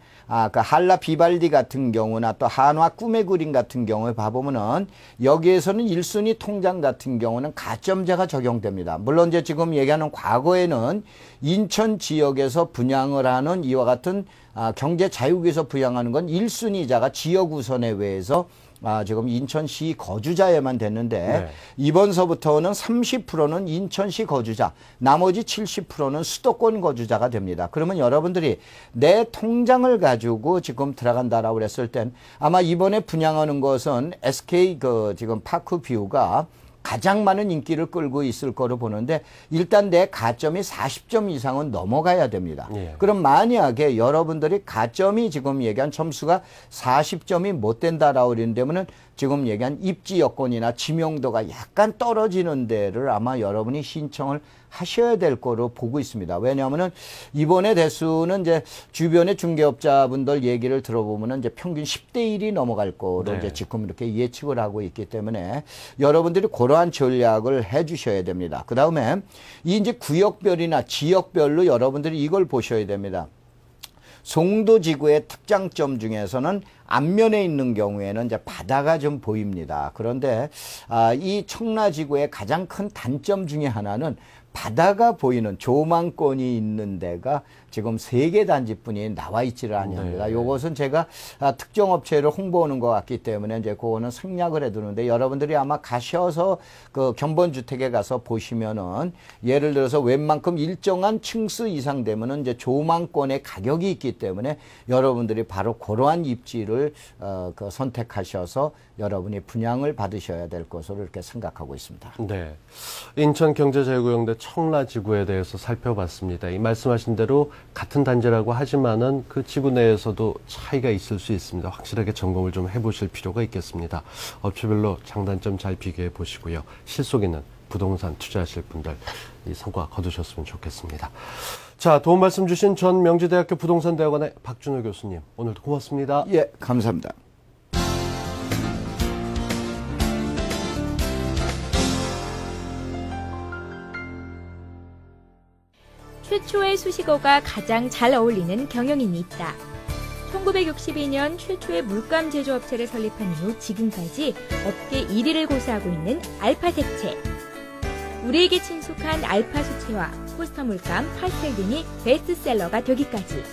그 한라 비발디 같은 경우나 또 한화 꿈의 그림 같은 경우에 봐보면은 여기에서는 1순위 통장 같은 경우는 가점제가 적용됩니다. 물론 이제 지금 얘기하는 과거에는 인천 지역에서 분양을 하는 이와 같은 경제 자유구에서 분양하는 건 1순위자가 지역 우선에 의해서 지금 인천시 거주자에만 됐는데 네. 이번서부터는 30%는 인천시 거주자, 나머지 70%는 수도권 거주자가 됩니다. 그러면 여러분들이 내 통장을 가지고 지금 들어간다라고 그랬을 땐 아마 이번에 분양하는 것은 SK 지금 파크뷰가 가장 많은 인기를 끌고 있을 거로 보는데 일단 내 가점이 40점 이상은 넘어가야 됩니다. 예. 그럼 만약에 여러분들이 가점이 지금 얘기한 점수가 40점이 못 된다라고 그러는데면은 지금 얘기한 입지 여건이나 지명도가 약간 떨어지는 데를 아마 여러분이 신청을 하셔야 될 거로 보고 있습니다. 왜냐하면은 이번에 대수는 이제 주변의 중개업자분들 얘기를 들어보면은 이제 평균 10대 1이 넘어갈 거로 네. 이제 지금 이렇게 예측을 하고 있기 때문에 여러분들이 그러한 전략을 해 주셔야 됩니다. 그 다음에 이 이제 구역별이나 지역별로 여러분들이 이걸 보셔야 됩니다. 송도지구의 특장점 중에서는 앞면에 있는 경우에는 이제 바다가 좀 보입니다. 그런데 이 청라지구의 가장 큰 단점 중에 하나는 바다가 보이는 조망권이 있는 데가 지금 3개 단지뿐이 나와 있지를 않습니다. 이것은 제가 특정 업체를 홍보하는 것 같기 때문에 이제 그거는 생략을 해두는데 여러분들이 아마 가셔서 그 견본주택에 가서 보시면은 예를 들어서 웬만큼 일정한 층수 이상 되면은 이제 조망권의 가격이 있기 때문에 여러분들이 바로 그러한 입지를 선택하셔서 여러분이 분양을 받으셔야 될 것으로 이렇게 생각하고 있습니다. 네, 인천경제자유구역내 청라지구에 대해서 살펴봤습니다. 이 말씀하신 대로 같은 단지라고 하지만은 그 지구 내에서도 차이가 있을 수 있습니다. 확실하게 점검을 좀 해보실 필요가 있겠습니다. 업체별로 장단점 잘 비교해 보시고요. 실속 있는 부동산 투자하실 분들 이 성과 거두셨으면 좋겠습니다. 자, 도움 말씀 주신 전 명지대학교 부동산대학원의 박준호 교수님, 오늘도 고맙습니다. 예, 감사합니다. 최초의 수식어가 가장 잘 어울리는 경영인이 있다. 1962년 최초의 물감 제조업체를 설립한 이후 지금까지 업계 1위를 고수하고 있는 알파색채. 우리에게 친숙한 알파 수채화, 포스터 물감, 파스텔 등이 베스트셀러가 되기까지.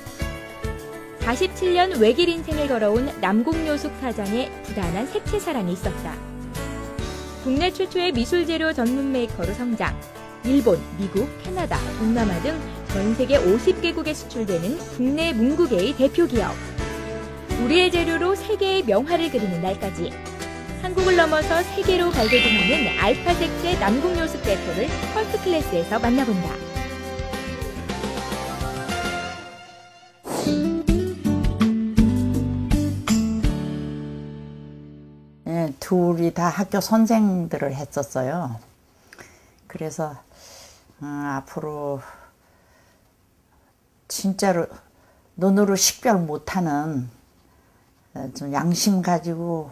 47년 외길 인생을 걸어온 남궁요숙 사장의 부단한 색채 사랑이 있었다. 국내 최초의 미술재료 전문 메이커로 성장. 일본, 미국, 캐나다, 동남아 등 전 세계 50개국에 수출되는 국내 문구계의 대표 기업. 우리의 재료로 세계의 명화를 그리는 날까지. 한국을 넘어서 세계로 발돋움하는 알파색채 남궁요숙 대표를 퍼스트클래스에서 만나본다. 네, 둘이 다 학교 선생들을 했었어요. 그래서 앞으로 진짜로 눈으로 식별 못하는 좀 양심 가지고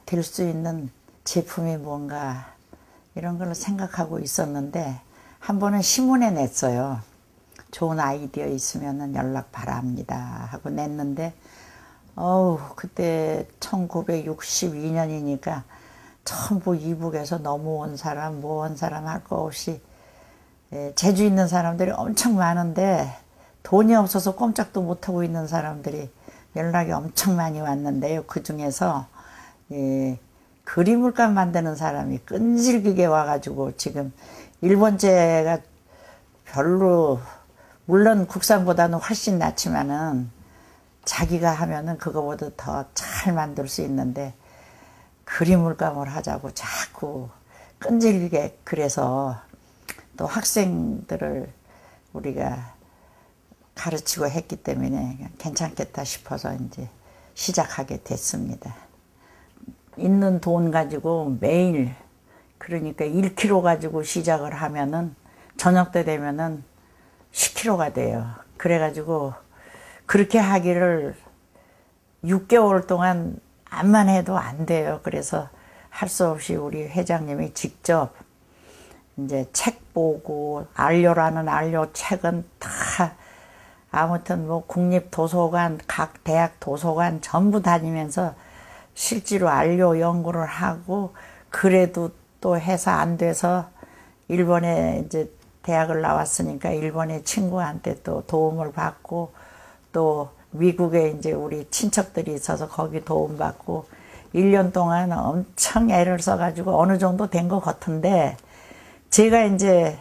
될 수 있는 제품이 뭔가 이런 걸로 생각하고 있었는데 한 번은 신문에 냈어요. 좋은 아이디어 있으면 연락 바랍니다 하고 냈는데 그때 1962년이니까 전부 이북에서 넘어온 사람, 뭐 온 사람 할 거 없이 재주 있는 사람들이 엄청 많은데 돈이 없어서 꼼짝도 못하고 있는 사람들이 연락이 엄청 많이 왔는데요. 그 중에서 그림물감 만드는 사람이 끈질기게 와가지고 지금 일본제가 별로 물론 국산보다는 훨씬 낫지만은 자기가 하면은 그거보다 더 잘 만들 수 있는데 그림물감을 하자고 자꾸 끈질기게 그래서 또 학생들을 우리가 가르치고 했기 때문에 괜찮겠다 싶어서 이제 시작하게 됐습니다. 있는 돈 가지고 매일 그러니까 1kg 가지고 시작을 하면은 저녁 때 되면은 10kg가 돼요. 그래가지고 그렇게 하기를 6개월 동안 암만 해도 안 돼요. 그래서 할 수 없이 우리 회장님이 직접 이제 책 보고 알료라는 알료 책은 다 아무튼 뭐 국립도서관, 각 대학 도서관 전부 다니면서 실제로 알료 연구를 하고 그래도 또 해서 안 돼서 일본에 이제 대학을 나왔으니까 일본의 친구한테 또 도움을 받고 또 미국에 이제 우리 친척들이 있어서 거기 도움받고 1년 동안 엄청 애를 써가지고 어느 정도 된 것 같은데, 제가 이제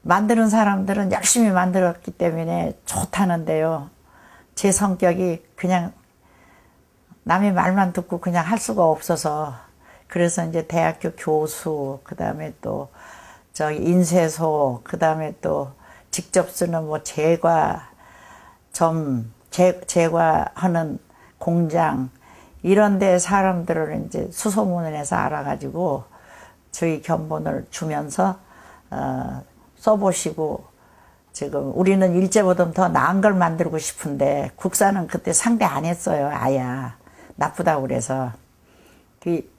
만드는 사람들은 열심히 만들었기 때문에 좋다는데요. 제 성격이 그냥 남의 말만 듣고 그냥 할 수가 없어서, 그래서 이제 대학교 교수, 그 다음에 또 인쇄소, 그 다음에 또 직접 쓰는 뭐 제과하는 공장, 이런 데 사람들을 이제 수소문을 해서 알아가지고 저희 견본을 주면서 써보시고, 지금 우리는 일제보다 더 나은 걸 만들고 싶은데 국산은 그때 상대 안 했어요. 아예 나쁘다고 그래서. 그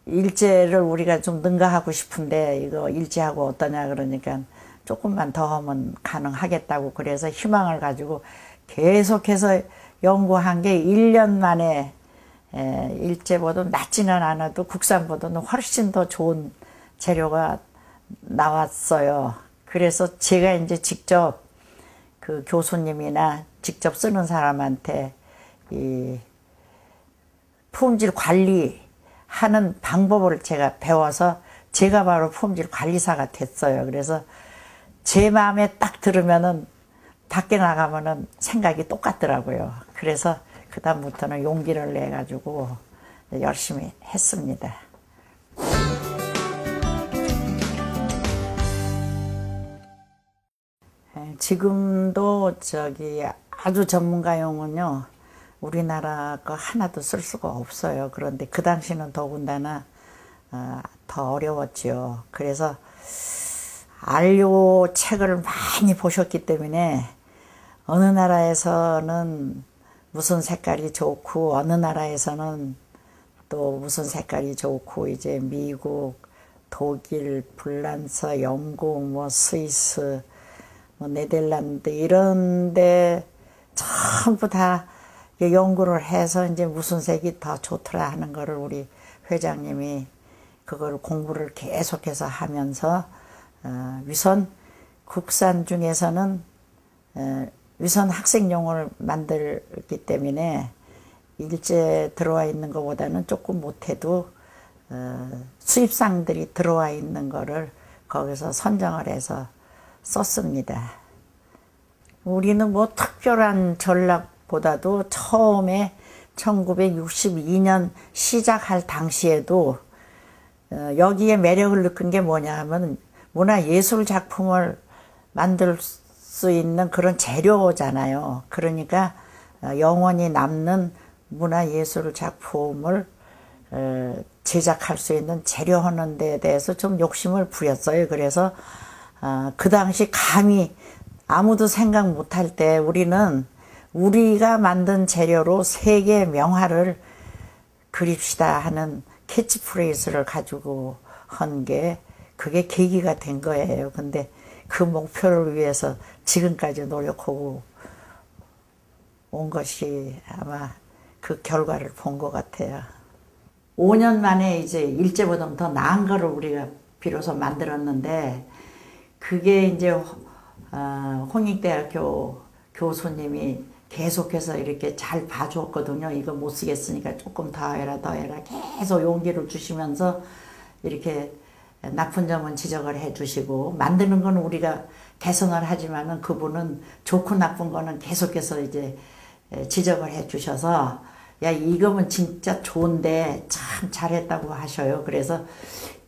일제를 우리가 좀 능가하고 싶은데 이거 일제하고 어떠냐 그러니까 조금만 더 하면 가능하겠다고, 그래서 희망을 가지고 계속해서 연구한 게 1년 만에 일제보다 낫지는 않아도 국산보다는 훨씬 더 좋은 재료가 나왔어요. 그래서 제가 이제 직접 그 교수님이나 직접 쓰는 사람한테 이 품질 관리하는 방법을 제가 배워서 제가 바로 품질 관리사가 됐어요. 그래서 제 마음에 딱 들으면은 밖에 나가면은 생각이 똑같더라고요. 그래서 그다음부터는 용기를 내가지고 열심히 했습니다. 지금도 아주 전문가용은요, 우리나라 거 하나도 쓸 수가 없어요. 그런데 그 당시는 더군다나 더 어려웠죠. 그래서 안료 책을 많이 보셨기 때문에 어느 나라에서는 무슨 색깔이 좋고 어느 나라에서는 또 무슨 색깔이 좋고, 이제 미국, 독일, 프랑스, 영국, 뭐 스위스, 뭐 네덜란드 이런데 전부 다 연구를 해서 이제 무슨 색이 더 좋더라 하는 거를 우리 회장님이 그걸 공부를 계속해서 하면서 위선 국산 중에서는 위선 학생용을 만들기 때문에 일제 들어와 있는 것보다는 조금 못해도 수입상들이 들어와 있는 거를 거기서 선정을 해서 썼습니다. 우리는 뭐 특별한 전략보다도 처음에 1962년 시작할 당시에도 여기에 매력을 느낀 게 뭐냐 하면 문화예술 작품을 만들 수 있는 그런 재료잖아요. 그러니까 영원히 남는 문화예술 작품을 제작할 수 있는 재료하는 데에 대해서 좀 욕심을 부렸어요. 그래서 그 당시 감히 아무도 생각 못할 때 우리는 우리가 만든 재료로 세계 명화를 그립시다 하는 캐치프레이즈를 가지고 한 게 그게 계기가 된 거예요. 근데 그 목표를 위해서 지금까지 노력하고 온 것이 아마 그 결과를 본 것 같아요. 5년 만에 이제 일제보다 더 나은 거를 우리가 비로소 만들었는데, 그게 이제 홍익대학교 교수님이 계속해서 이렇게 잘 봐줬거든요. 이거 못 쓰겠으니까 조금 더 해라 더 해라 계속 용기를 주시면서 이렇게 나쁜 점은 지적을 해주시고, 만드는 건 우리가 개선을 하지만은 그분은 좋고 나쁜 거는 계속해서 이제 지적을 해주셔서, 야 이거면 진짜 좋은데 참 잘했다고 하셔요. 그래서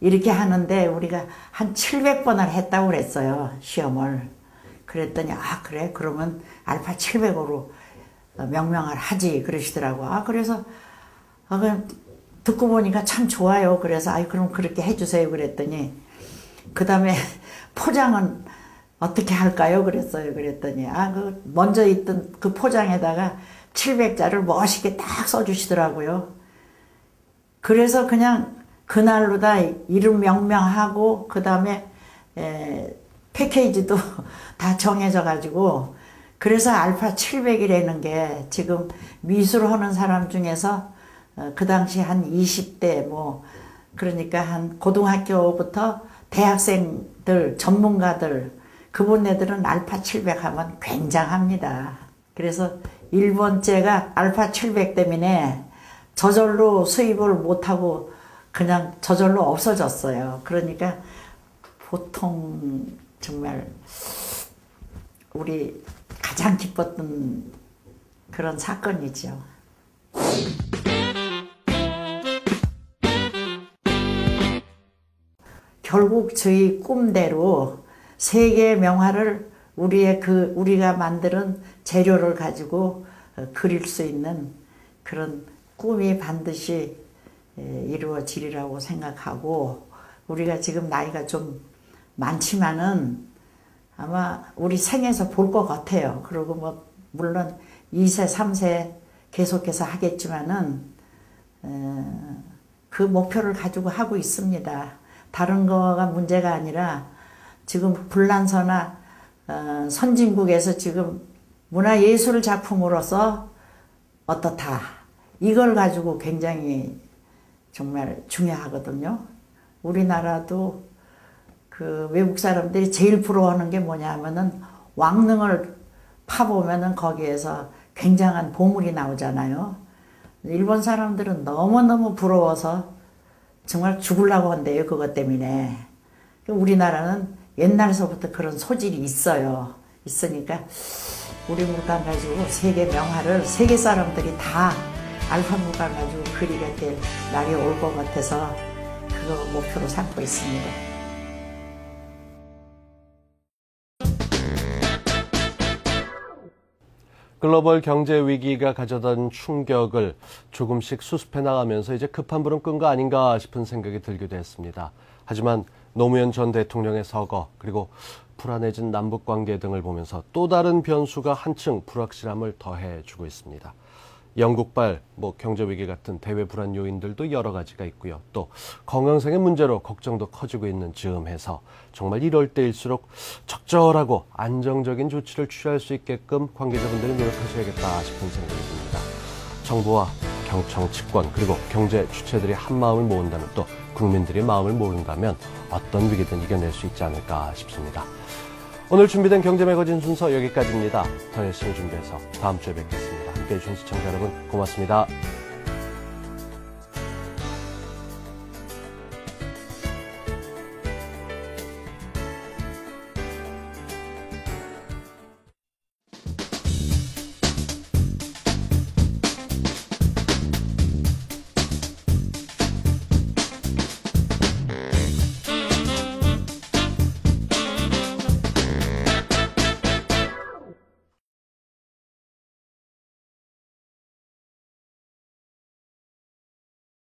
이렇게 하는데 우리가 한 700번을 했다고 그랬어요, 시험을. 그랬더니 그래 그러면 알파 700으로 명명을 하지 그러시더라고. 그래서 그냥 듣고 보니까 참 좋아요. 그래서 그럼 그렇게 해주세요 그랬더니, 그 다음에 포장은 어떻게 할까요 그랬어요. 그랬더니 그 먼저 있던 그 포장에다가 700자를 멋있게 딱 써주시더라고요. 그래서 그냥 그날로 다 이름 명명하고 그 다음에 패키지도 다 정해져 가지고, 그래서 알파 700이라는 게 지금 미술하는 사람 중에서 그 당시 한 20대 뭐 그러니까 한 고등학교부터 대학생들 전문가들 그분네들은 알파 700 하면 굉장합니다. 그래서 일본제가 알파 700 때문에 저절로 수입을 못하고 그냥 저절로 없어졌어요. 그러니까 보통 정말 우리 가장 기뻤던 그런 사건이죠. 결국 저희 꿈대로 세계 명화를 우리가 만드는 재료를 가지고 그릴 수 있는 그런 꿈이 반드시 이루어지리라고 생각하고, 우리가 지금 나이가 좀 많지만은 아마 우리 생에서 볼 것 같아요. 그리고 뭐 물론 2세, 3세 계속해서 하겠지만은 그 목표를 가지고 하고 있습니다. 다른 거가 문제가 아니라 지금 불란서나 선진국에서 지금 문화예술 작품으로서 어떻다, 이걸 가지고 굉장히 정말 중요하거든요. 우리나라도 그 외국 사람들이 제일 부러워하는 게 뭐냐 하면은 왕릉을 파보면은 거기에서 굉장한 보물이 나오잖아요. 일본 사람들은 너무너무 부러워서 정말 죽으려고 한대요, 그것 때문에. 우리나라는 옛날서부터 그런 소질이 있어요. 있으니까 우리 물감 가지고 세계 명화를 세계 사람들이 다 알파 물감 가지고 그리게 될 날이 올 것 같아서 그거 목표로 삼고 있습니다. 글로벌 경제 위기가 가져다 충격을 조금씩 수습해 나가면서 이제 급한 불은 끈 거 아닌가 싶은 생각이 들기도 했습니다. 하지만 노무현 전 대통령의 서거, 그리고 불안해진 남북관계 등을 보면서 또 다른 변수가 한층 불확실함을 더해주고 있습니다. 영국발 경제 위기 같은 대외 불안 요인들도 여러 가지가 있고요. 또 건강상의 문제로 걱정도 커지고 있는 즈음에서 정말 이럴 때일수록 적절하고 안정적인 조치를 취할 수 있게끔 관계자분들이 노력하셔야겠다 싶은 생각이 듭니다. 정부와 경청, 집권, 그리고 경제 주체들이 한 마음을 모은다면, 또 국민들이 마음을 모은다면 어떤 위기든 이겨낼 수 있지 않을까 싶습니다. 오늘 준비된 경제 매거진 순서 여기까지입니다. 더 열심히 준비해서 다음 주에 뵙겠습니다. 함께해 주신 시청자 여러분 고맙습니다.